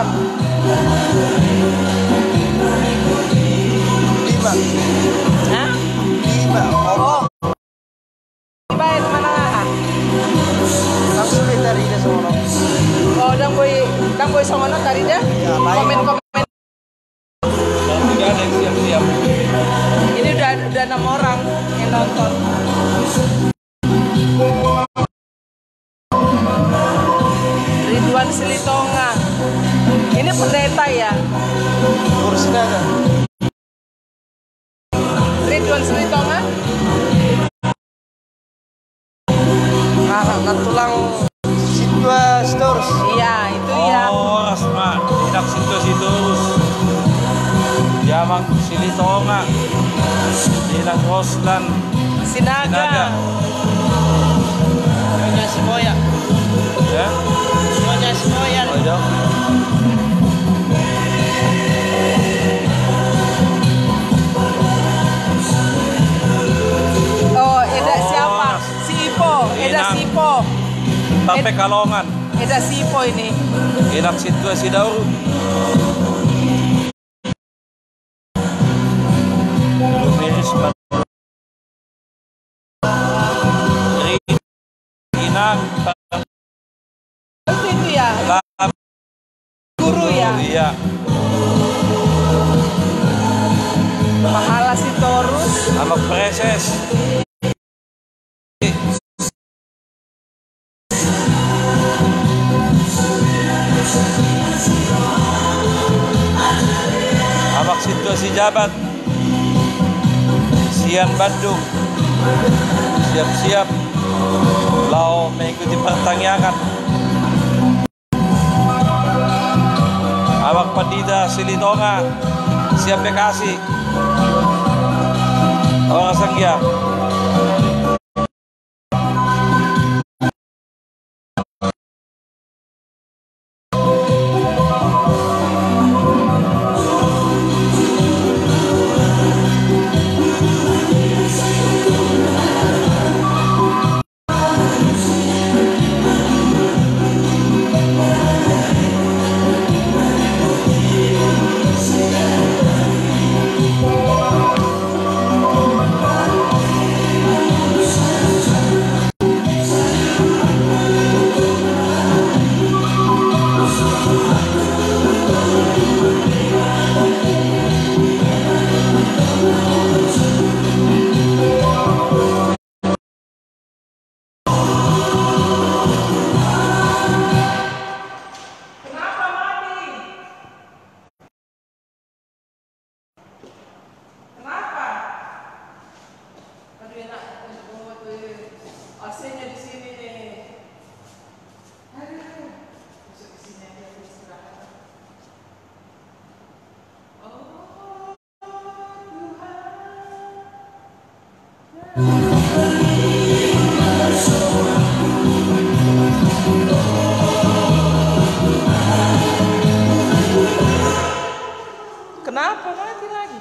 berapaan? 5. Hah? 5. Oh. Bayar mana nga? Langsung dari dia semua. Oh, dang boy songono tadi dah. Ya, lain. Komen. Dan tidak ada yang siap-siap. Ini udah 6 orang yang nonton. Ridwan Silitonga. Ini pendeta ya? Kursinya ada. Ridwan Silitonga. Nah, tulang Sidwa Stores. Iya, itu ya. Oh, Rasma, tidak situ Jamang Silitonga, tidak Roslan, Sinaga. Nyonya Simoya. ya. Nyonya Simoya. Oh, iya. Oh, Eda siapa? Si Ipo. Eda Inang. si Ipo. Tape Kalongan, Eda si Ipo ini. tidak situasi daur. Lumiris Inang, Itu ya. Guru ya. Iya. Pahala Sitorus. Sama Preses. Amak situasi jabat. Sian Bandung. Siap-siap. Lau mengikuti pertanyaan. Amak Pandita Silitonga. Siap Bekasi. Orang Sangya. AC-nya di sini nih. Aduh. Masuk ke sini aja istirahat. Oh, Tuhan. Kenapa mati lagi?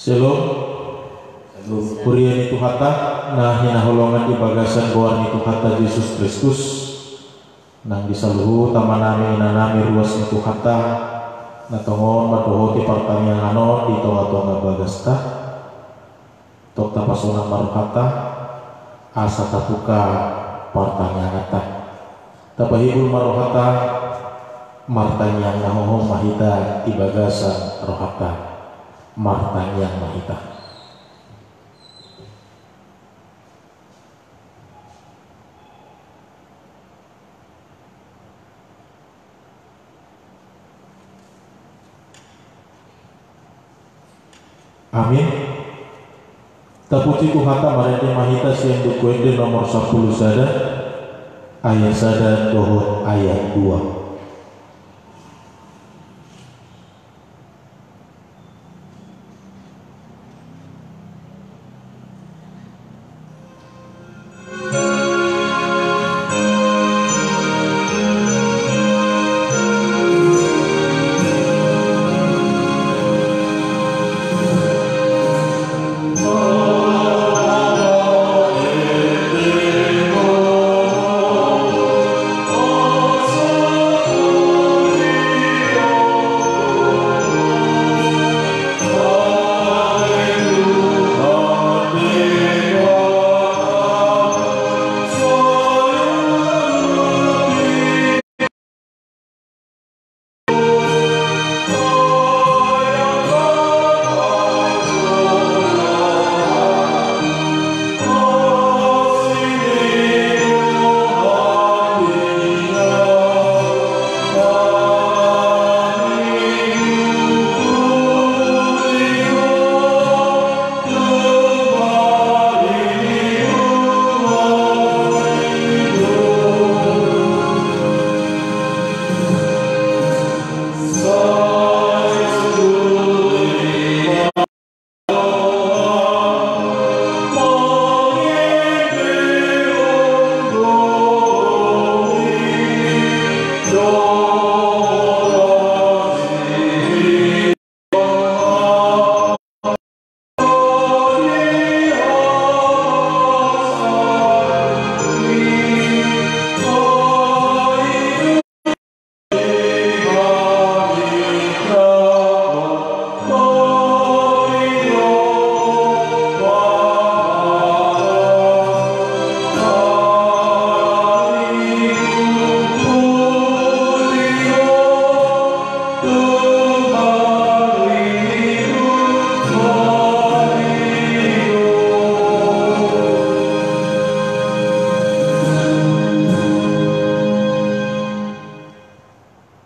Shalom. Purian itu hata nah hina holongan di bagasan goar itu hata Yesus Kristus nang disaluhu tamanami inanami ruas itu hata natongon madoho ti pertanyaan di tonga-tonga bagasta tok tapasona maruhata asa tapuka pertanyaan tapahibul maruhata martanyang nahohong mahita ti bagasan rohata martanyang mahita. Amin. Tapuji kuhata marende mahita siang dukuende nomor 10 sada ayat sada dohot ayat 2.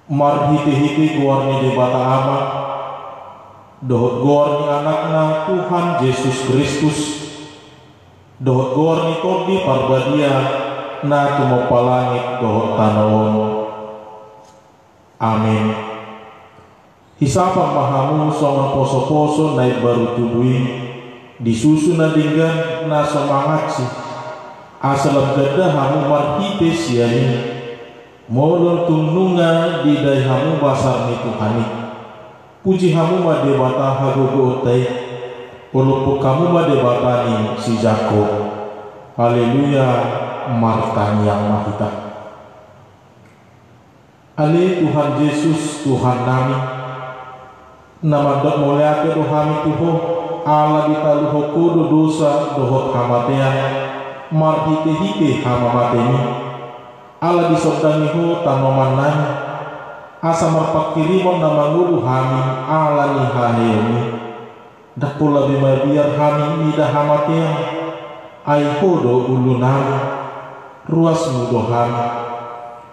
Marhiti-hiti guarni di bata ama dohot guarni anakna Tuhan Yesus Kristus dohot guarni todi parbadia na tumopalangit dohot tanaon. Amin. Hisapang mahamu songa poso-poso naik baru tubuhi disusun na dinggan na semangat si asalam gada hamu marhiti siani molon tununga di dai hamu basar ni Tuhani puji hamu ma debata hagogo otai walaupun kamu ma debata ni si Jakob. Haleluya. Martanyang mahita Ale Tuhan Yesus Tuhan nami nama dok moleake dohami tuho ala ditaluho kudu dosa dohot hamatean marhite-hite hamamateni ala disodaniho tanomanan asa marpakirimon na mangulu hami ala ni haheumi dakula bimabiar hami ida hamatea ay hodo ulunami ruas mudo hami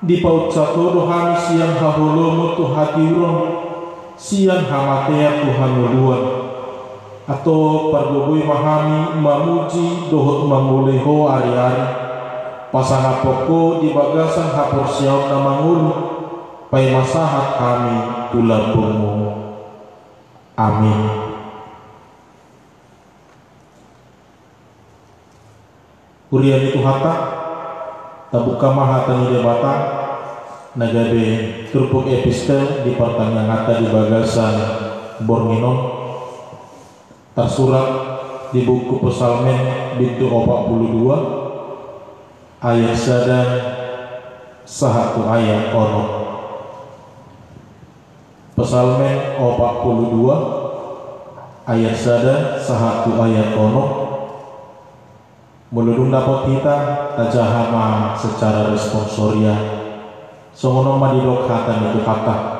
di paut satodo hami siang haholomo tu hatiuron siang hamatea Tuhan uluan atau pargoboy mahami mamuji dohot manguleho ari-ari pasang poko di bagasan hapur siaw na mangulu pay masahat kami tulang bungo. Amin. Urian itu hata tabuka mahata ni debata nagabe turpuk epistel di pertanyaan hata di bagasan Bornginon tersurat di buku Psalmen bintu 42 ayat sadang sahatu ayat ono. Psalmen 42 ayat sadang sahatu ayat ono. Meludung dapat kita tajahama secara responsoria songono madidok hatan itu kata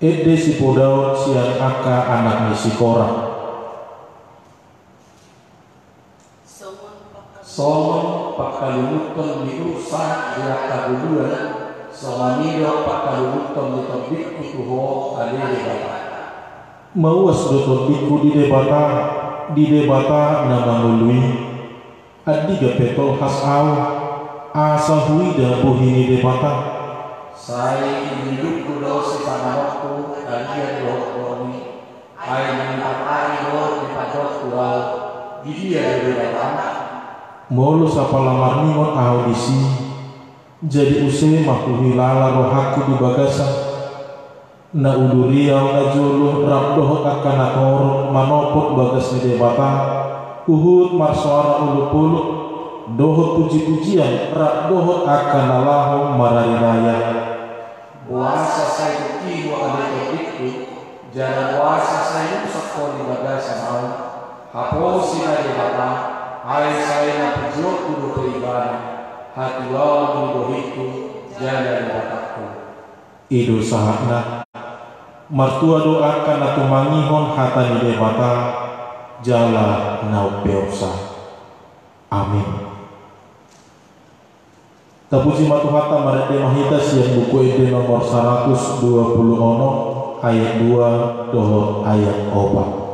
Ede si Daud siang aka anak ni si Korah. Somon pakaluluton di usah diraka buduan somanido pakaluluton di tobik kutuho ade debata. Mawas do tobiku di debata na mangului adi gapetol khas au asa hui da buhini debata. Saya hidup kudo si panarokku kalian rohoni ay menipatari roh di padok kual di dia debata. Molo sapa lamar ningon audisi jadi use makuhi lala rohaku di bagasan na uduriau na juluh rabdoh akan akor manopot bagas di debata uhud marsuara ulu-ulu dohot puji-pujian rabdoh akan alahum marariraya. Puasa saya itu ada topikku jangan puasa saya sekali bagasan au haposi na debata. Hai saya na pejok kudu beribadah hati lawan dohiku jalan batakku. Idu sahakna martua doakan atau mangihon hatani debata jala nau peosa. Amin. Tapuji matu hata marete mahita siang buku ide nomor 120 ono ayat 2 doho ayat 4.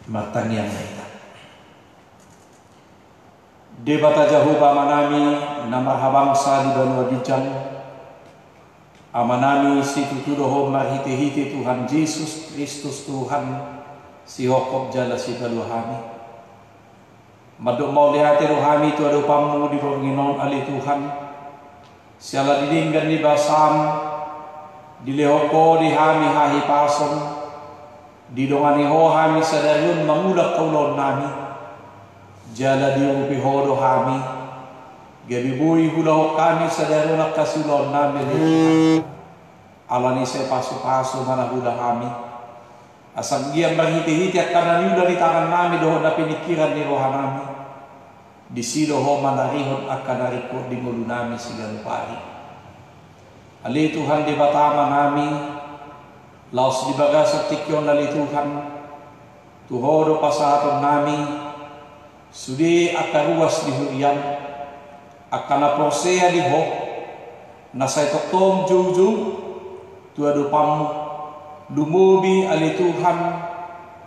Matang yang lain. Debata Jahuba manami namar habangsa di Banua Bijang amanami si tutudoho marhiti-hiti Tuhan Yesus Kristus Tuhan si hokop jala si kaluhami maduk mau lihati rohami tu ada upamu di ronginon ali Tuhan siala didinggan di basam di lehoko di hami hahi pason di dongani hohami sadarun mangulak kaulon nami jala diupi hodo hami gabi bui hula kami sadarun kasulon nami alani se pasu-pasu mana hula hami asam giam berhiti-hiti karena niuda di tangan nami doho na pinikiran ni roha nami di silo ho manarihon akan narikot di mulu nami sigalu pari ali Tuhan di batama nami laos di bagas tikyon lali Tuhan tuhodo pasahaton nami sudi akaruas di hurian akana prosea di ho nasay toktong juju tuado pamu Dumubi ali Tuhan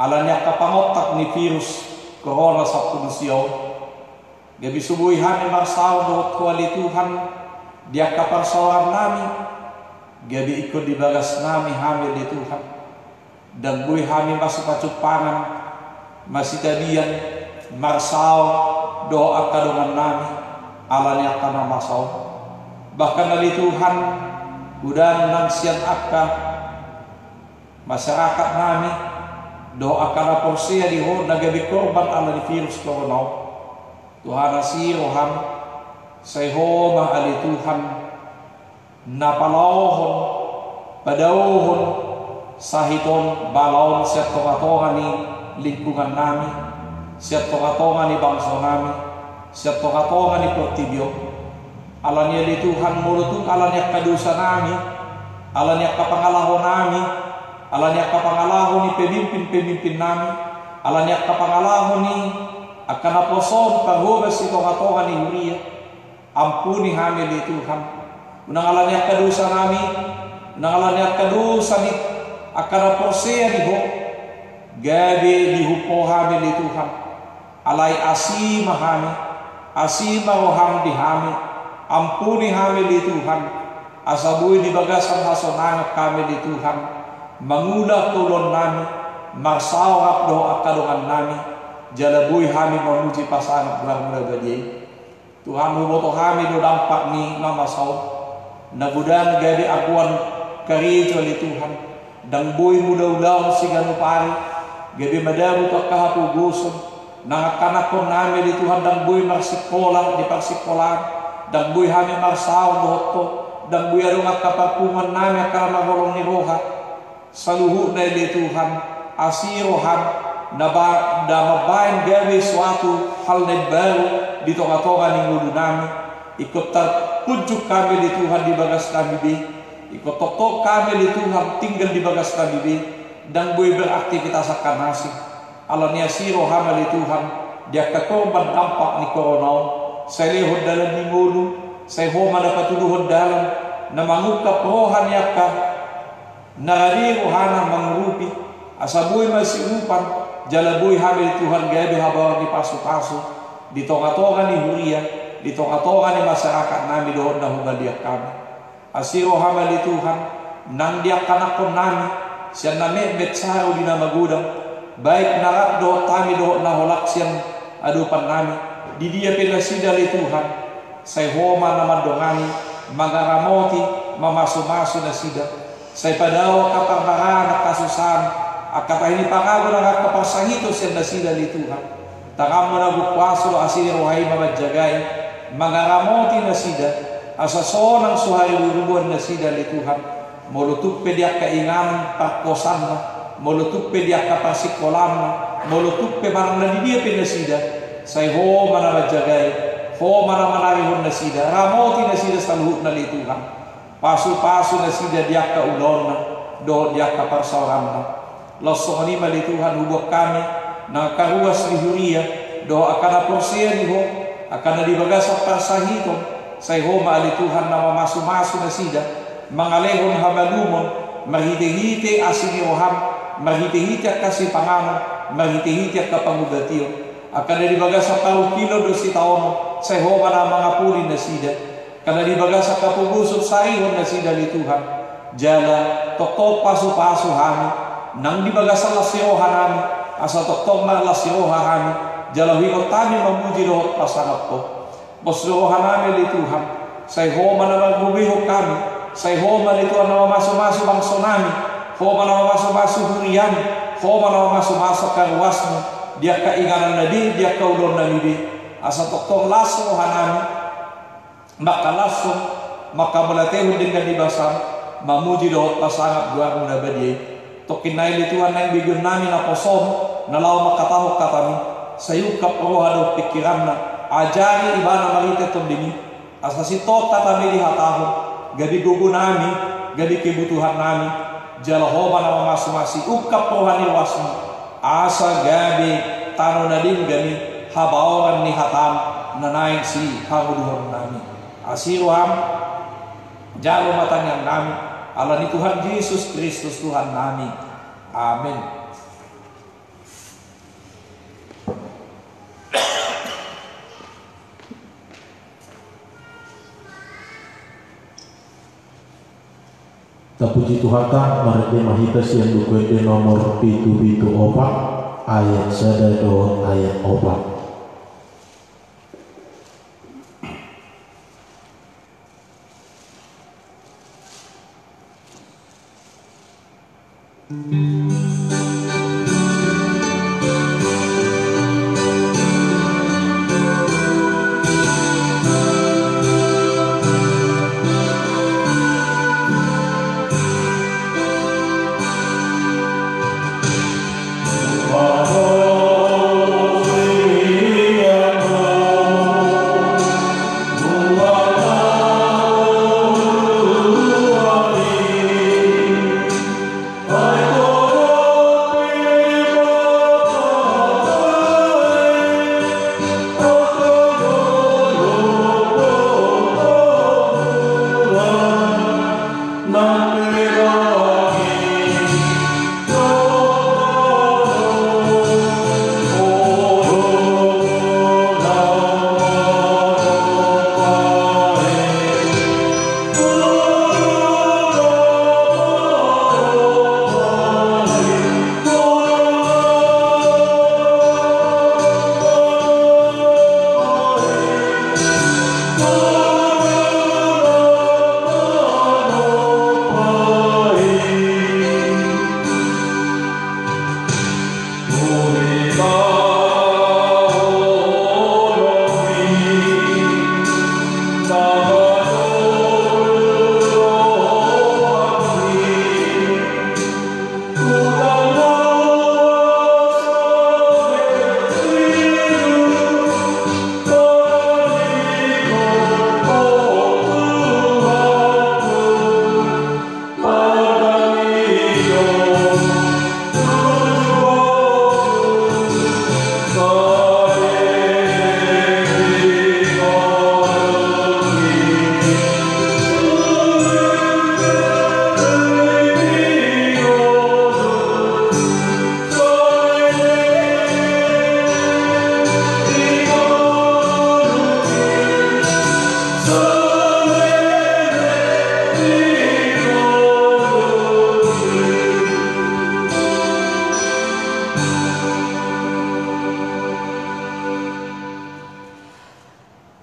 alanya kapangotak ni virus corona sa punusiyaw. Gabi subuhi hami marsaw doot ko ali Tuhan dia kaparsawan nami. Gabi ikut dibagas nami hami ali Tuhan. Dan buhi hami masuk pacupangan masih tadian marsaw doa kadongan nami alanya kana masaw. Bahkan ali Tuhan udah nang sian akka masyarakat nami doa kana porsia di ho nagabi korban ala di virus corona. Tuhan asiroham sayho ma ali Tuhan napalawon padawon sahiton balawon siat tonga-tonga ni lingkungan nami, siat tonga-tonga ni bangsa nami, siat tonga-tonga ni Portibio. Alanya di Tuhan mulutung alanya kadusa nami, alanya kapangalahon nami, alanya kapangalahon ni pemimpin-pemimpin nami, alanya kapangalahon ni akan aposon paghugas si tonga-tonga ni Huria. Ampuni kami di Tuhan. Unang alanya kadusa nami, unang alanya kadusa ni akan aposea di ho. Gabi dihupo kami di Tuhan. Alay asima kami, asima roham di kami. Ampuni kami di Tuhan. Asabuhi di bagasan hasonangat kami di Tuhan. Mangula tulon nami, marsawak doa kadongan nami. Jalabuhi kami memuji pasangan belang muda bajai. Tuhan huboto kami do dampak ni nama saw. Nabudan gabi akuan kari di Tuhan. Dan buhi muda-udaw sigano pari. Gabi madabu kakahapu gusun. Nangakanakon nami di Tuhan dan buhi marsikolah di parsikolah. Dan buhi kami marsaw doto. Dan buhi arung kapapungan nami akala magolong ni roha. Saluhu na di Tuhan. Asirohan. Mabayan gabi suatu hal na baru di tonga-tonga ni ngulu nami. Ikut terpujuk kami di Tuhan di bagas kami di. Ikut tok kami di Tuhan tinggal di bagas kami di. Dan boleh beraktivitas akan nasi. Alanya siro hama di Tuhan. Dia kekorban dampak ni corona. Saya lehod dalam ni ngulu. Saya homa dapat tuduhod dalam. Na mangukap rohan yakka. Narari rohana mangurupi. Asabuhi masih upan. Jalabuhi hamil Tuhan gabi habawa di pasu-pasu di tonga-tonga ni Huria, di tonga-tonga ni masyarakat nami doon na hubaliak kami. Asiro hamil Tuhan nang diak kanakon nami siya nami metsaro di namagudang baik narat doon kami doon na holak siyang adupan nami di dia pinasida li Tuhan say homa naman dongani magaramoti mamasu-masu na sida say padaw kaparbaran na kasusan. Akata ini pangago na kakapasahito siya na sila ni Tuhan. Takam mo na bukwaso asili rohay mamadjagay. Mangaramoti na sida. Asaso ng suhay lurubuan na sida ni Tuhan. Molutuk pediak kaingan pakosan na. Molutuk pediak kapasikolam na. Molutuk pe marang nadidia pinasida. Say ho manamadjagay. Ho manamanarihon na sida. Ramoti na sida sa luhut na ni Tuhan. Pasu-pasu na sida diak kaulon na. Do diak kaparsaram na. Lasso ni mali Tuhan hubok kami na karuas ni Huria do akan aporsia ni ho akan di bagas parsahito say ho mali Tuhan na mamasu-masu na sida mangalehon habalumon mahite-hite asini roham mahite-hite kasi pangano mahite-hite kapangudatiyo akan di bagas parukilo do si taono say ho na mga puli na sida kana di bagas kapugusot sa ihon na sida ni Tuhan jala tokto pasu-pasu hami nang dibagasal la siroha nami asa toktok mar la siroha kami jalawi ko tami mamuji rohot pasangat ko bos roha nami li Tuhan say homa na magbubiho kami say homa li Tuhan na mamasu-masu bangso nami homa na mamasu-masu hurian homa na mamasu-masu karwasmu dia kainganan na dia kaulon na libi asa toktok las roha nami maka lasso maka melatihun dengan dibasam mamuji rohot pasangat duar muna badiyay tokinay li Tuhan na yung bigyan namin na posom na law makatahok katami sa yukap rohado pikiran na ajari iba na malite tondini asa si tot tatami di hataho gabi gugu nami gabi kebutuhan nami jalahoma na mamasumasi ukap rohani wasmu asa gabi tano na din gami habaoran ni hatam na naing si hamuduhon nami asiruham jalo matanyang nami Allah ni Tuhan Yesus Kristus Tuhan kami. Amin. Terpuji Tuhan ta marade mahita siang dukwede nomor pitu opat ayat sadado ayat opat.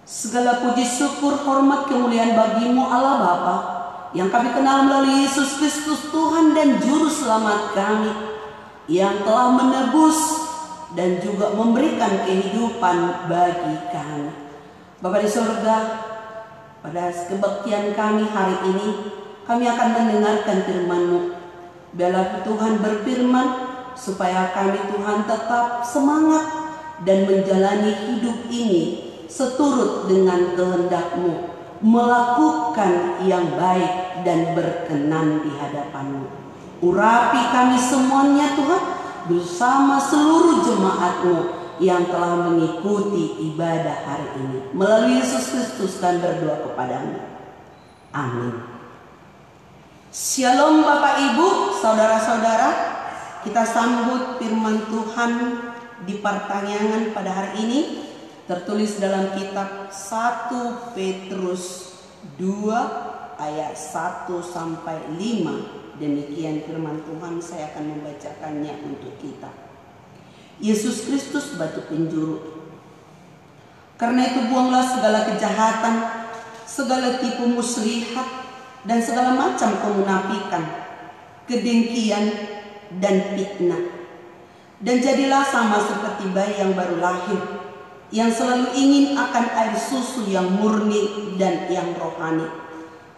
Segala puji syukur hormat kemuliaan bagimu Allah Bapa yang kami kenal melalui Yesus Kristus Tuhan dan Juru Selamat kami, yang telah menebus dan juga memberikan kehidupan bagi kami. Bapa di surga, pada kebaktian kami hari ini kami akan mendengarkan firman-Mu. Biarlah Tuhan berfirman supaya kami Tuhan tetap semangat dan menjalani hidup ini seturut dengan kehendak-Mu, melakukan yang baik dan berkenan di hadapan-Mu. Urapi kami semuanya Tuhan, bersama seluruh jemaat-Mu yang telah mengikuti ibadah hari ini. Melalui Yesus Kristus kami berdoa kepadamu. Amin. Shalom Bapak Ibu, saudara-saudara. Kita sambut firman Tuhan di pertanyaan pada hari ini, tertulis dalam kitab 1 Petrus 2 ayat 1 sampai 5. Demikian firman Tuhan, saya akan membacakannya untuk kita. Yesus Kristus batu penjuru. Karena itu buanglah segala kejahatan, segala tipu muslihat, dan segala macam kemunafikan, kedengkian, dan fitnah. Dan jadilah sama seperti bayi yang baru lahir, yang selalu ingin akan air susu yang murni dan yang rohani,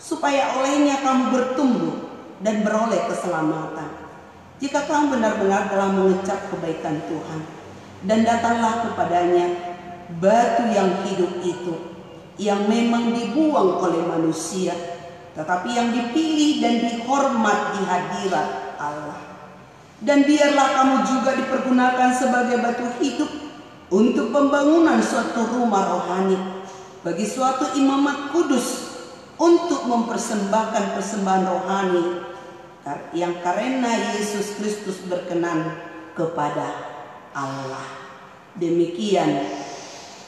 supaya olehnya kamu bertumbuh dan beroleh keselamatan. Jika kamu benar-benar telah mengecap kebaikan Tuhan, dan datanglah kepadanya, batu yang hidup itu, yang memang dibuang oleh manusia, tetapi yang dipilih dan dihormat di hadirat Allah. Dan biarlah kamu juga dipergunakan sebagai batu hidup untuk pembangunan suatu rumah rohani, bagi suatu imamat kudus, untuk mempersembahkan persembahan rohani yang karena Yesus Kristus berkenan kepada Allah. Demikian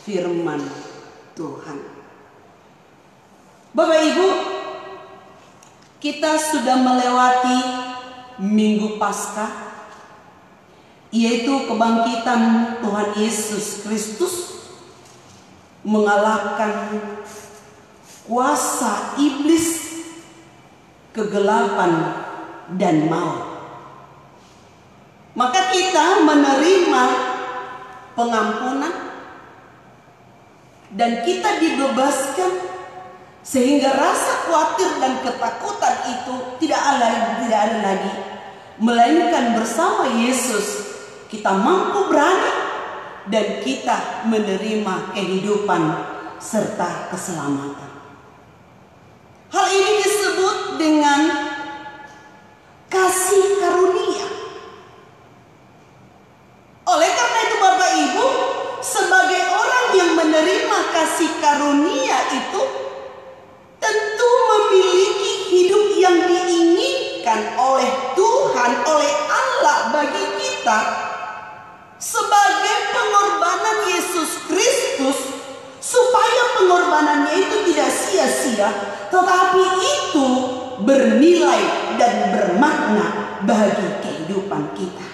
firman Tuhan. Bapak Ibu, kita sudah melewati Minggu Paskah, yaitu kebangkitan Tuhan Yesus Kristus mengalahkan kuasa iblis, kegelapan, dan maut. Maka kita menerima pengampunan dan kita dibebaskan, sehingga rasa khawatir dan ketakutan itu tidak ada lagi, melainkan bersama Yesus kita mampu berani dan kita menerima kehidupan serta keselamatan. Hal ini disebut dengan kasih karunia. Oleh karena itu Bapak Ibu, sebagai orang yang menerima kasih karunia itu tentu memiliki hidup yang diinginkan oleh Tuhan, oleh Allah bagi kita, sebagai pengorbanan Yesus Kristus, supaya pengorbanannya itu tidak sia-sia, tetapi itu bernilai dan bermakna bagi kehidupan kita.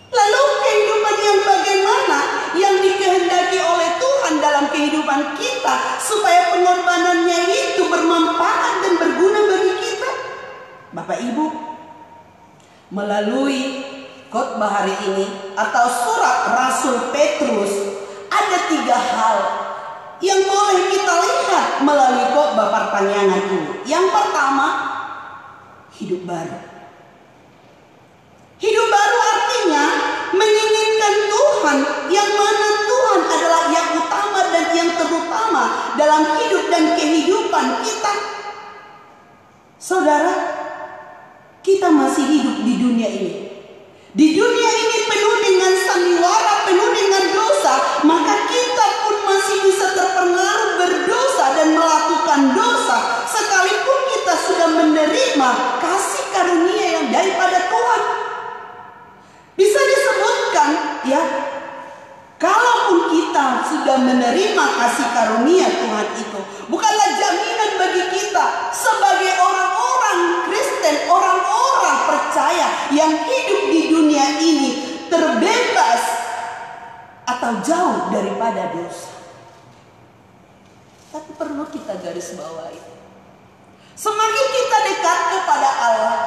Lalu kehidupan yang bagaimana yang dikehendaki oleh Tuhan dalam kehidupan kita supaya pengorbanannya itu bermanfaat dan berguna bagi kita? Bapak Ibu, melalui khotbah hari ini atau surat Rasul Petrus, ada 3 hal yang boleh kita lihat melalui khotbah pertanyaan ini. Yang pertama, hidup baru. Hidup baru artinya menginginkan Tuhan, yang mana Tuhan adalah yang utama dan yang terutama dalam hidup dan kehidupan kita. Saudara, kita masih hidup di dunia ini. Di dunia ini penuh dengan sandiwara, penuh dengan dosa, maka kita pun masih bisa terpengaruh berdosa dan melakukan dosa, sekalipun kita sudah menerima kasih karunia yang daripada Tuhan. Bisa disebutkan ya, kalaupun kita sudah menerima kasih karunia Tuhan itu, bukanlah jaminan bagi kita sebagai orang-orang Kristen, orang-orang percaya yang hidup di dunia ini terbebas atau jauh daripada dosa. Tapi perlu kita garis bawahi, semakin kita dekat kepada Allah,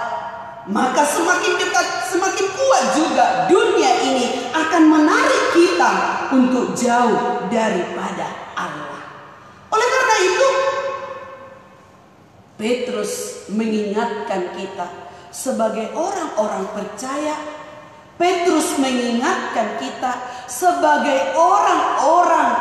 maka semakin dekat, semakin kuat juga dunia ini akan menarik kita untuk jauh daripada Allah. Oleh karena itu, Petrus mengingatkan kita sebagai orang-orang percaya. Petrus mengingatkan kita sebagai orang-orang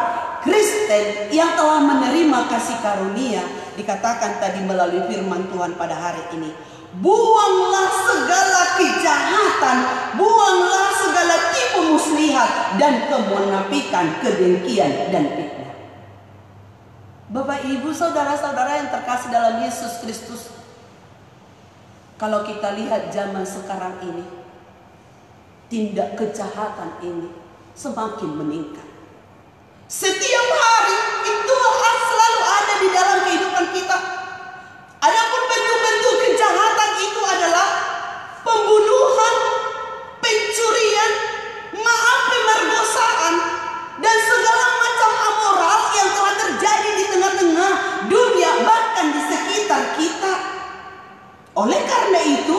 Kristen yang telah menerima kasih karunia. Dikatakan tadi melalui firman Tuhan pada hari ini, buanglah segala kejahatan, buanglah segala tipu muslihat dan kemunafikan, kedengkian dan fitnah. Bapak Ibu, saudara-saudara yang terkasih dalam Yesus Kristus, kalau kita lihat zaman sekarang ini, tindak kejahatan ini semakin meningkat. Setiap hari itu selalu ada di dalam kehidupan kita. Adapun bentuk-bentuk kejahatan itu adalah pembunuhan, pencurian, pemerkosaan, dan segala macam amoral yang telah terjadi di tengah-tengah dunia, bahkan di sekitar kita. Oleh karena itu,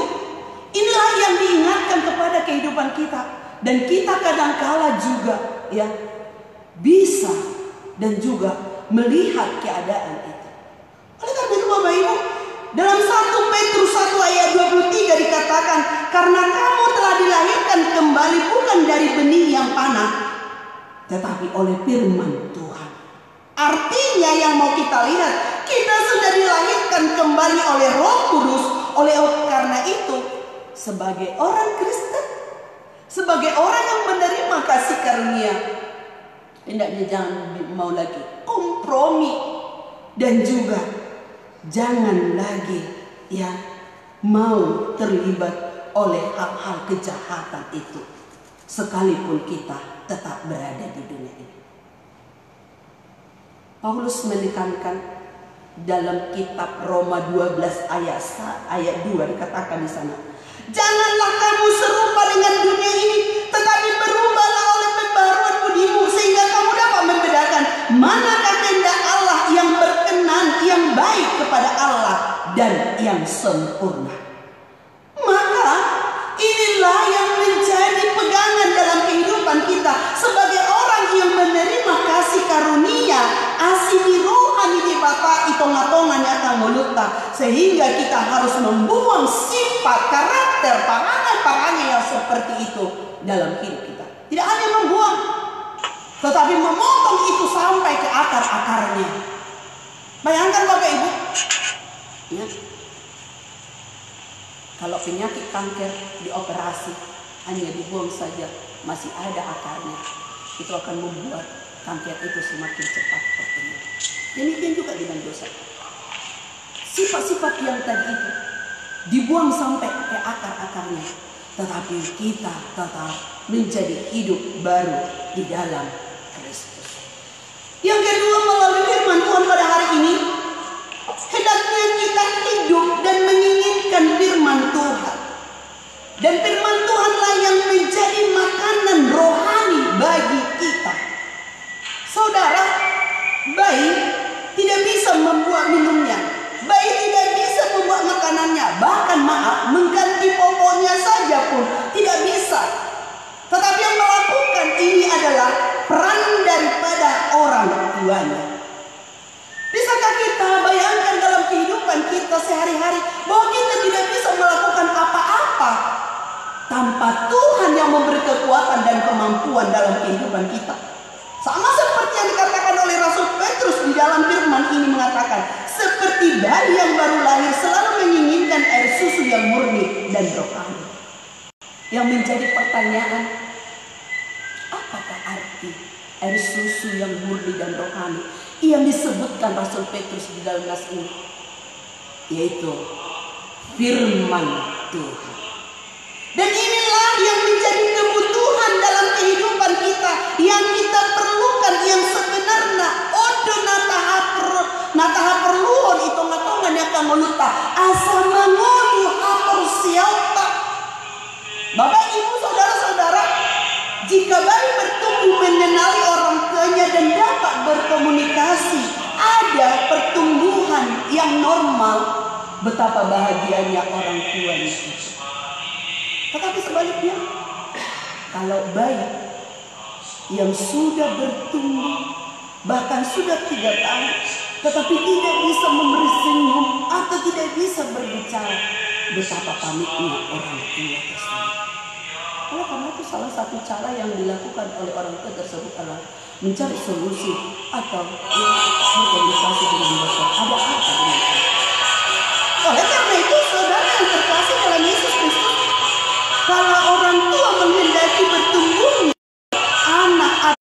inilah yang diingatkan kepada kehidupan kita, dan kita kadangkala juga ya bisa dan juga melihat keadaan itu. Oleh karena itu Bapak Ibu, dalam 1 Petrus 1 ayat 23 dikatakan, karena kamu telah dilahirkan kembali bukan dari benih yang panah, tetapi oleh firman Tuhan. Artinya yang mau kita lihat, kita sudah dilahirkan kembali oleh Roh Kudus. Oleh karena itu, sebagai orang Kristen, sebagai orang yang menerima kasih karunia, hendaknya jangan mau lagi kompromi Dan juga jangan lagi ya mau terlibat oleh hal-hal kejahatan itu, sekalipun kita tetap berada di dunia ini. Paulus menekankan dalam kitab Roma 12 ayat 2 dikatakan di sana, janganlah kamu serupa dengan dunia ini, tetapi berubahlah oleh pembaruan budimu, sehingga kamu dapat membedakan manakah kehendak Allah yang berkenan, yang baik kepada Allah dan yang sempurna. Maka inilah yang menjadi pegangan dalam kehidupan kita sebagai orang yang menerima kasih karunia, asih rohani di Bapa itongatongan akan meluta, sehingga kita harus membuang sifat, karakter, parangan-parangan yang seperti itu dalam hidup kita. Tidak hanya membuang, tetapi memotong itu sampai ke akar-akarnya. Bayangkan Bapak Ibu, ya, kalau penyakit kanker dioperasi, hanya dibuang saja, masih ada akarnya, itu akan membuat kanker itu semakin cepat berkembang. Demikian juga dengan dosa. Sifat-sifat yang tadi itu dibuang sampai ke akar-akarnya, tetapi kita tetap menjadi hidup baru di dalam Kristus. Yang kedua, melalui firman Tuhan pada hari ini, hendaknya kita hidup dan menginginkan firman Tuhan. Dan firman Tuhanlah yang menjadi makanan rohani bagi kita. Saudara, bayi tidak bisa membuat minumnya, bayi tidak bisa membuat makanannya, bahkan mengganti popoknya saja pun tidak bisa. Tetapi yang melakukan ini adalah peran daripada orang tuanya. Bisakah kita bayangkan dalam kehidupan kita sehari-hari bahwa kita tidak bisa melakukan apa-apa tanpa Tuhan yang memberi kekuatan dan kemampuan dalam kehidupan kita? Sama seperti yang dikatakan oleh Rasul Petrus di dalam firman ini mengatakan, seperti bayi yang baru lahir selalu menginginkan air susu yang murni dan rohani. Yang menjadi pertanyaan, apakah arti air susu yang murni dan rohani yang disebutkan Rasul Petrus di dalam nas ini? Yaitu firman Tuhan. Dan inilah yang menjadi kebutuhan dalam kehidupan kita, yang kita perlukan, yang sebenarnya odo nataha perluhon itu ngatongan yang akan meluta asa mangolu hapor siapa. Bapak Ibu saudara-saudara, jika bayi bertumbuh mengenali orang tuanya dan dapat berkomunikasi, ada pertumbuhan yang normal, betapa bahagianya orang tuanya itu. Tetapi sebaliknya, kalau bayi yang sudah bertumbuh, bahkan sudah 3 tahun, tetapi tidak bisa memberi senyum atau tidak bisa berbicara, betapa paniknya orang tua tersebut. Oleh karena itu salah satu cara yang dilakukan oleh orang tua tersebut adalah mencari solusi atau berkomunikasi dengan dokter. Ada apa dengan itu? Oleh karena itu saudara yang terkasih dalam Yesus Kristus, kalau orang tua menghendaki bertumbuhnya anak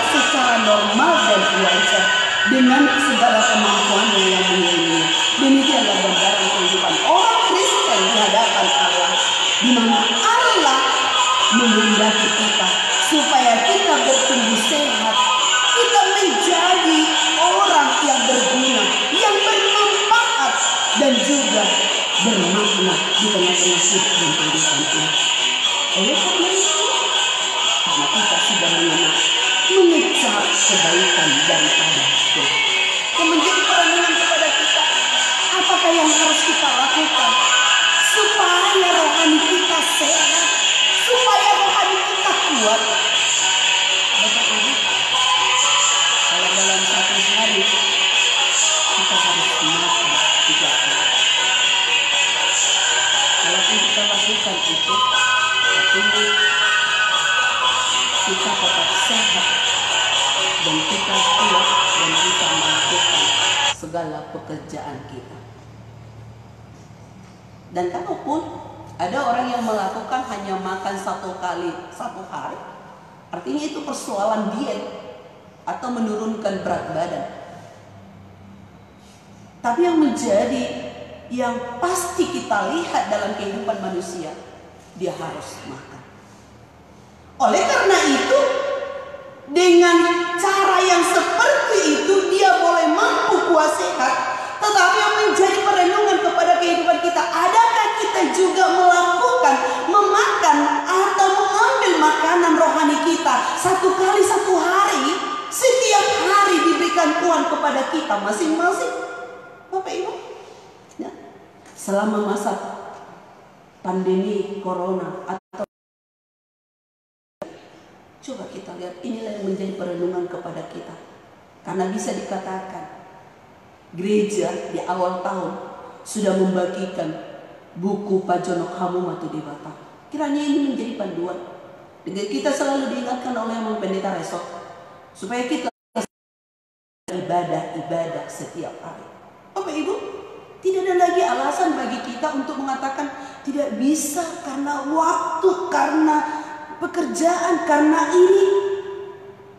secara normal dan wajar dengan segala kemampuannya yang dimilikinya, demikianlah gambaran kehidupan orang Kristen di hadapan Allah, di mana Allah menghendaki kita supaya kita bertumbuh sehat, kita menjadi orang yang berguna, yang bermanfaat dan juga bermakna di tengah-tengah hidup dan kehidupan ini. Oleh karena itu, karena kita sudah mengecap kebaikan daripada Tuhan, yang menjadi perenungan kepada kita, apakah yang harus kita lakukan supaya rohani kita sehat, supaya rohani kita kuat. Bapak Ibu, kalau dalam satu hari kita harus makan 3 kali. Walaupun kita lakukan itu, artinya kita tetap sehat dan kita kuat dan bisa melakukan segala pekerjaan kita. Dan kalaupun ada orang yang melakukan hanya makan 1 kali 1 hari, artinya itu persoalan diet atau menurunkan berat badan. Tapi yang pasti kita lihat dalam kehidupan manusia, dia harus makan. Oleh karena itu, dengan cara yang seperti itu dia boleh mampu kuat sehat. Tetapi yang menjadi perenungan kepada kehidupan kita, adakah kita juga memakan atau mengambil makanan rohani kita 1 kali 1 hari, setiap hari diberikan Tuhan kepada kita masing-masing? Bapak Ibu, ya, selama masa pandemi corona atau coba kita lihat, inilah yang menjadi perenungan kepada kita. Karena bisa dikatakan gereja di awal tahun sudah membagikan buku Pajonok Hamumatu di Batam. Kiranya ini menjadi panduan. Dengan kita selalu diingatkan oleh Mang Pendeta Resok, supaya kita ibadah setiap hari. Bapak Ibu, tidak ada lagi alasan bagi kita untuk mengatakan tidak bisa karena waktu, karena pekerjaan, karena ini.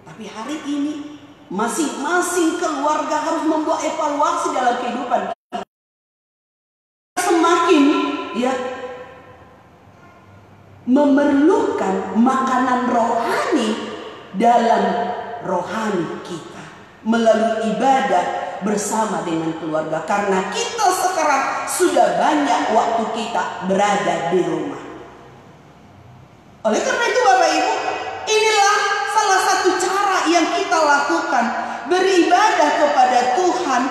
Tapi hari ini masing-masing keluarga harus membuat evaluasi dalam kehidupan kita. Semakin memerlukan makanan rohani dalam rohani kita melalui ibadah bersama dengan keluarga. Karena kita sekarang sudah banyak waktu kita berada di rumah. Oleh karena itu Bapak Ibu, inilah salah satu cara yang kita lakukan, beribadah kepada Tuhan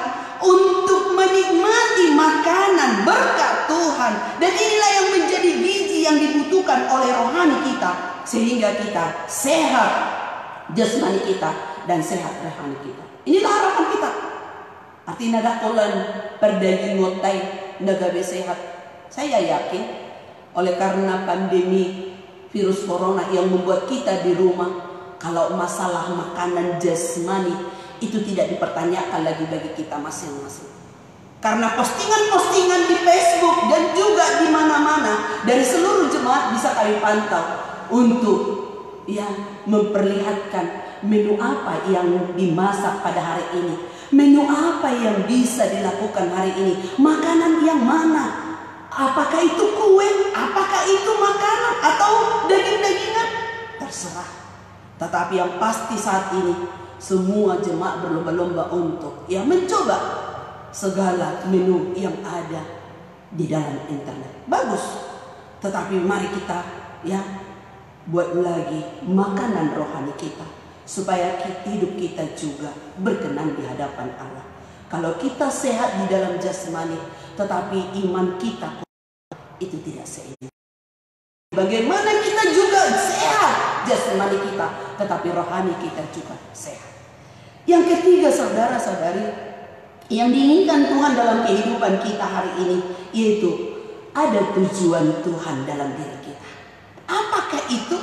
untuk menikmati makanan berkat Tuhan. Dan inilah yang menjadi gizi yang dibutuhkan oleh rohani kita, sehingga kita sehat jasmani kita dan sehat rohani kita. Inilah harapan kita. Artinya dakolan perdagi ngotai nagabe sehat. Saya yakin oleh karena pandemi virus corona yang membuat kita di rumah, kalau masalah makanan jasmani itu tidak dipertanyakan lagi bagi kita masing-masing. Karena postingan-postingan di Facebook dan juga di mana-mana dari seluruh jemaat bisa kami pantau untuk memperlihatkan menu apa yang dimasak pada hari ini, menu apa yang bisa dilakukan hari ini, makanan yang mana, apakah itu kue, apakah itu makanan atau daging-dagingan, terserah. Tetapi yang pasti saat ini semua jemaat berlomba-lomba untuk mencoba segala menu yang ada di dalam internet. Bagus. Tetapi mari kita buat lagi makanan rohani kita, supaya hidup kita juga berkenan di hadapan Allah. Kalau kita sehat di dalam jasmani, tetapi iman kita itu tidak seimbang. Bagaimana kita juga sehat jasmani kita, tetapi rohani kita juga sehat. Yang ketiga, saudara-saudari, yang diinginkan Tuhan dalam kehidupan kita hari ini, yaitu ada tujuan Tuhan dalam diri kita. Apakah itu?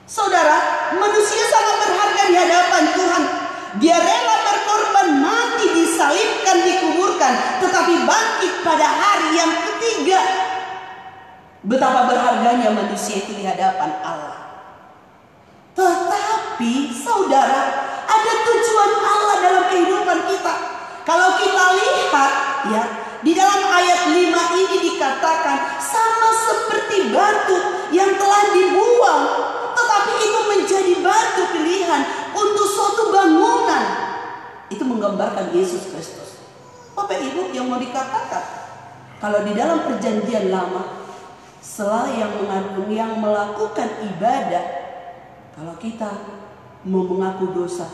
Saudara, manusia sangat berharga di hadapan Tuhan. Dia rela berkorban, mati, disalibkan, dikuburkan, tetapi bangkit pada hari yang ketiga. Betapa berharganya manusia itu di hadapan Allah. Tetapi saudara, ada tujuan Allah dalam kehidupan kita. Kalau kita lihat di dalam ayat 5 ini dikatakan sama seperti batu yang telah dibuang, tetapi itu menjadi batu pilihan untuk suatu bangunan. Itu menggambarkan Yesus Kristus. Bapak Ibu, yang mau dikatakan, kalau di dalam perjanjian lama, selain yang melakukan ibadah, kalau kita mau mengaku dosa,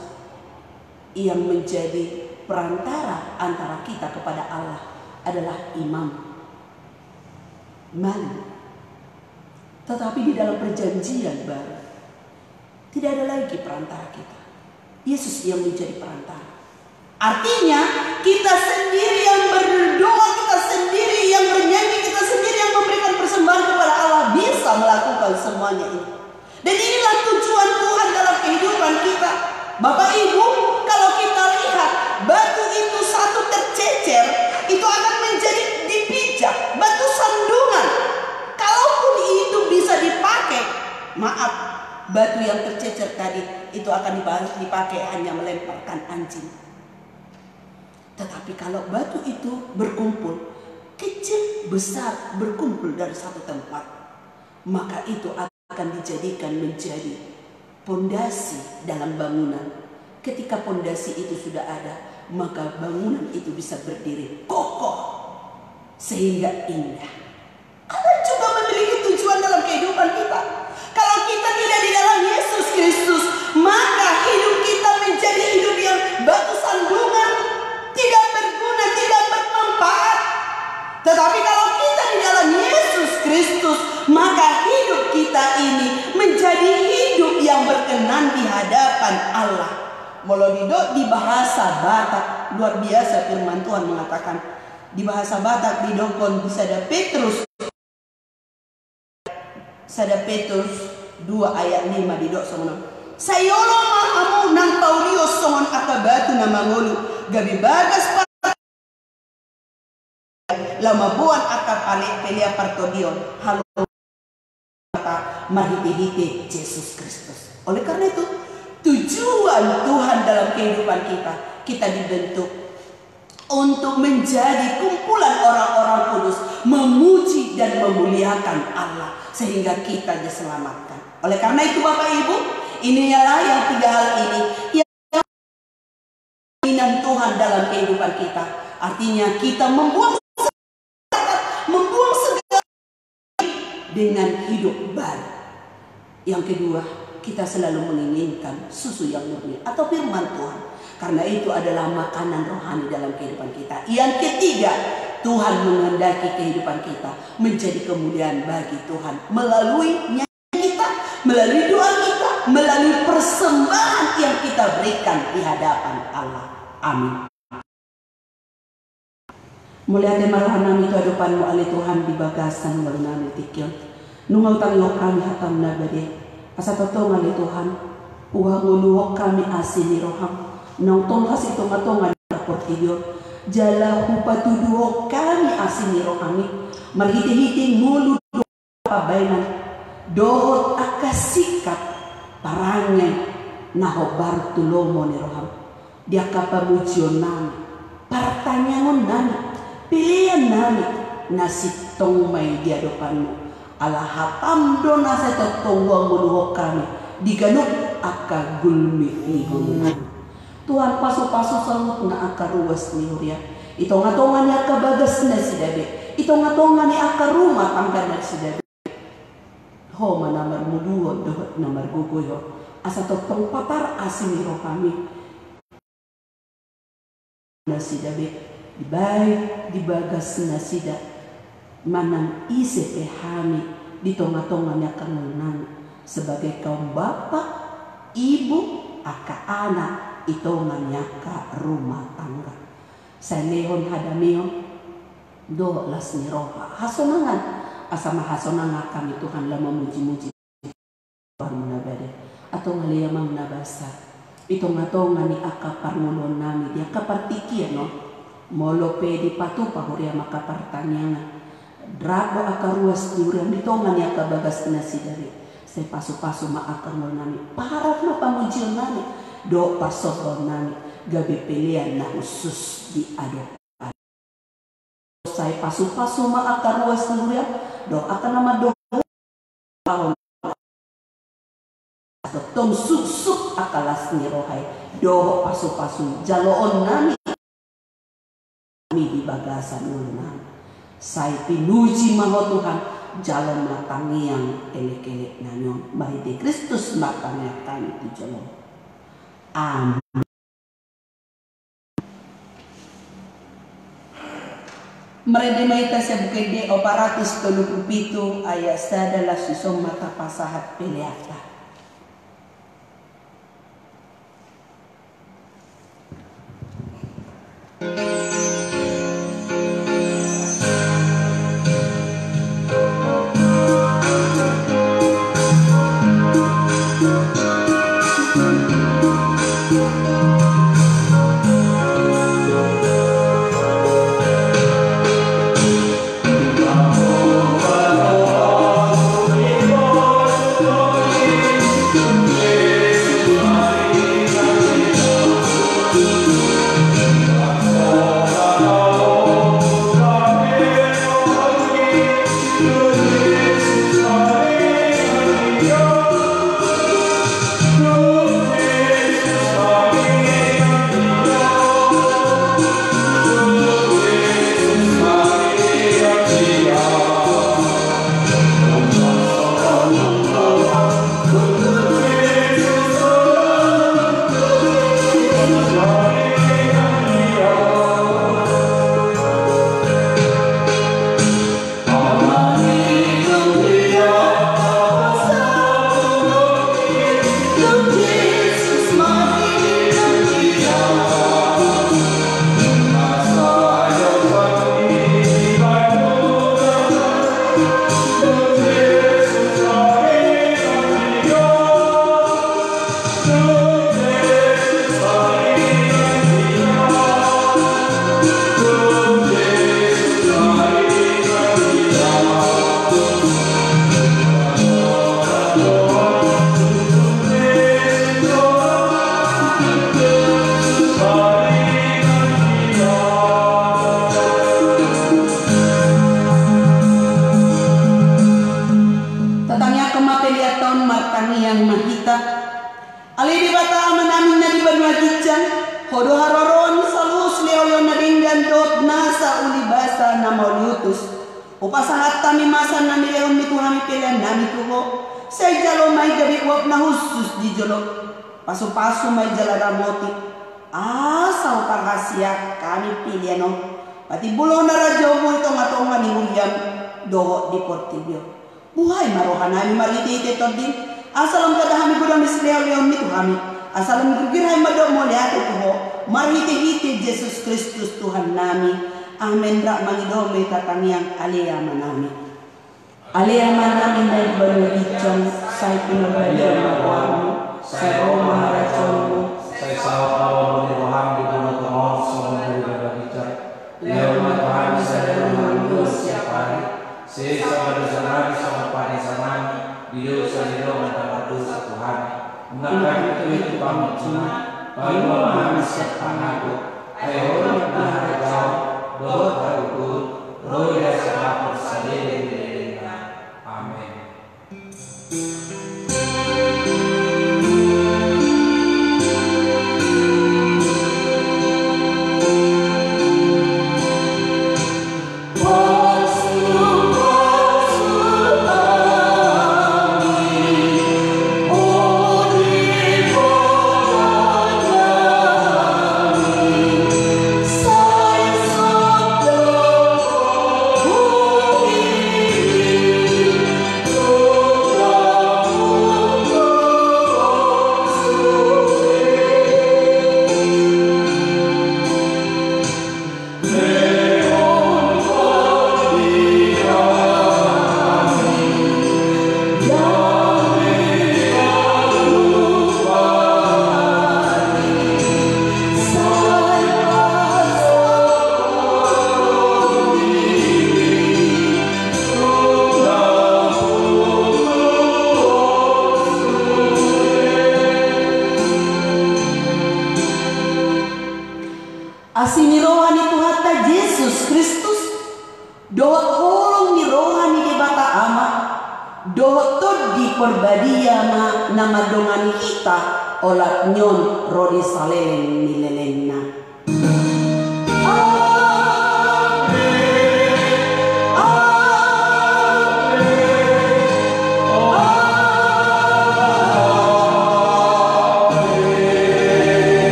yang menjadi perantara antara kita kepada Allah adalah imam, mali. Tetapi di dalam perjanjian baru tidak ada lagi perantara kita. Yesus yang menjadi perantara. Artinya kita sendiri yang berdoa, kita sendiri yang bernyanyi, kita sendiri yang memberikan persembahan kepada Allah bisa melakukan semuanya ini. Dan inilah tujuan Tuhan dalam kehidupan kita. Bapak Ibu, kalau kita lihat batu itu satu tercecer, itu akan menjadi dipijak, batu sandungan. Kalaupun itu bisa dipakai, maaf, batu yang tercecer tadi itu akan dipakai hanya melemparkan anjing. Tetapi kalau batu itu berkumpul, kecil besar berkumpul dari satu tempat, maka itu akan dijadikan menjadi pondasi dalam bangunan. Ketika pondasi itu sudah ada, maka bangunan itu bisa berdiri kokoh sehingga indah. Allah juga memiliki tujuan dalam kehidupan kita. Kalau kita tidak di dalam Yesus Kristus, maka hidup kita menjadi hidup yang batu sandungan, tidak berguna, tidak bermanfaat. Tetapi kalau kita di dalam Yesus Kristus, maka hidup kita ini menjadi hidup yang berkenan di hadapan Allah. Molodido di bahasa Batak, luar biasa firman Tuhan mengatakan. Di bahasa Batak didokon Sada Petrus 2 ayat 5 didok sono. Sayolo mahamu nang taurio songon akabatu na mangolu gabi bagas lama buan akapale pelia partodion halo kata marhite-hite Yesus Kristus. Oleh karena itu tujuan Tuhan dalam kehidupan kita dibentuk untuk menjadi kumpulan orang-orang kudus, memuji dan memuliakan Allah sehingga kita diselamatkan. Oleh karena itu Bapak Ibu, inilah yang 3 hal ini yang keinginan Tuhan dalam kehidupan kita. Artinya kita membuang segala dengan hidup baru. Yang kedua, kita selalu menginginkan susu yang murni atau firman Tuhan. Karena itu adalah makanan rohani dalam kehidupan kita. Yang ketiga, Tuhan menghendaki kehidupan kita menjadi kemuliaan bagi Tuhan melalui nyanyi kita, melalui doa kita, melalui persembahan yang kita berikan di hadapan Allah. Amin. Mulia tema rohani itu hadapanmu oleh Tuhan di bagasan walunami tikyon. Nungau tangiok kami hatam nabade. Asa totong oleh Tuhan. Uha nguluhok kami asini roham. Nang tonghas itu ngatongan dapur tidur. Jala hupatuduhok kami asini rohami. Marhiti-hiti ngulu doa bainan. Dohot akasikap parangan nahobar tulomo ni roham. Dia kapamujion nami. Pertanyaan nami. Pilihan nami. Nasi tong may di hadapanmu. Alahatam do nasa totongwang muluhok kami. Diganuk akagulmi ni hulunan. Tuhan pasu-pasu salut na akaruwas ni Huria. Ito nga tongan niya kabagas na si Dabe. Ito nga tongan niya akaruma tangkan na si Dabe. Ho manamar muduho dohot na marguguyo. Asa totong patar asin niro kami. Na si Dabe. Dibagas na si Dabe. Manang isip hami. Dito nga tongan niya kangunan. Sebagai kaum bapak, ibu, aka-anak. Ito nga ka rumah tangga. Sa lehon hadamiyo do las ni roha. Hasonangan asama hasonanga kami Tuhan la memuji-muji Tuhan menabade. Atau ngaliyamang nabasa. Ito nga to nga ni aka parngulon nami. Dia kapartiki no. Molope di patu pahuria makapartanyangan. Drago aka ruas diuriam dito nga ni aka bagas na si dari. Sa pasu-pasu maakangol nami. Parang na pamujion nami. Do pasokon nami gabi pilihan na khusus di adopan. Saya pasu-pasu maakaruas nuria do akan nama do tahun atau tong suk-suk akalas ni rohai do pasu-pasu jaloon nami di bagasan ulungan. Saya pinuji maho Tuhan jalon matangi yang elek-elek nanyo mariti Kristus matangnya kami tu jalon. Amin. Meredemaita sa bukede oparatis 37 ayat sadala susom mata pasahat peleata. Kodo haroron salus leoyo nadinggan dot nasa ulibasa na mauliutus. Upasahat kami masa na milehon mitu kami pilihan nami tuho. Say jalo may gabi wap na husus di jolo. Paso-paso may jalara moti. Asaw parhasya kami pilihan. Pati bulo na radyo mo itong atongan ni William doho di Portibio. Buhay marohan nami maritite din. Asalam kadahami gudang disleo-leon mitu kami. Asalam gugirhay madok mo lihat tuho. Mariti-hiti Jesus Kristus Tuhan nami. Amen ra mangidome tatangyang aliyaman namin. Aliyaman namin na ibalugitan sa pinabalian na mo, sa Roma harasyon mo, sa isaw tawag ni Tuhan di puno tumon sa mga nagagalitan. Leo na Tuhan sa Leo ng Diyos siya pari. Sa isa madusanan sa mapanisanan, Diyos sa Leo ng pangado sa Tuhan. Mengakak itu pangutuna, pagmamahal sa pangako, ay orang na haragaw, doon harukut, roya sa hapon sa lilin. Amen. Asini rohani Tuhan ta Yesus Kristus dohot holong ni rohani di bata ama dohot tod di perbadia na namadongani kita olat nyon rodi salelen milelenna.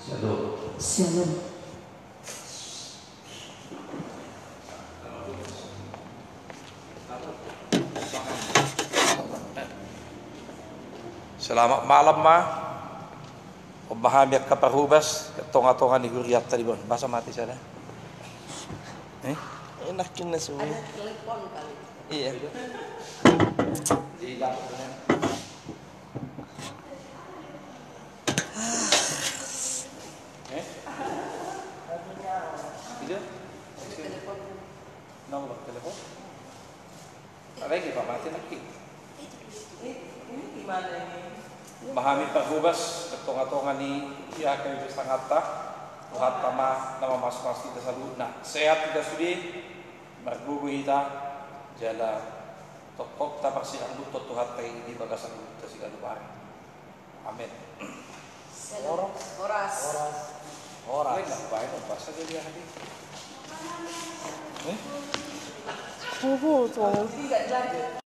Shalom. Selamat malam ma. Pemahamiak kaparubas ketonga-tonga ni huriat tadi bon. Bahasa mati sana. Enakin na semua. Ada telepon kali. Iya. Nomor telepon. Lagi Pak mati lagi. Ini gimana ini? Mahami paghubas ketonga-tonga ni ya kayu sangata tuhat tama nama mas-mas kita selalu nah sehat kita sudi margugu kita jala tok tapak si ambut tot tuhat kai di bagasan kita si kalubar. Amin. Oras. Enggak baik apa saja dia hadir. Tuh. Tidak jadi.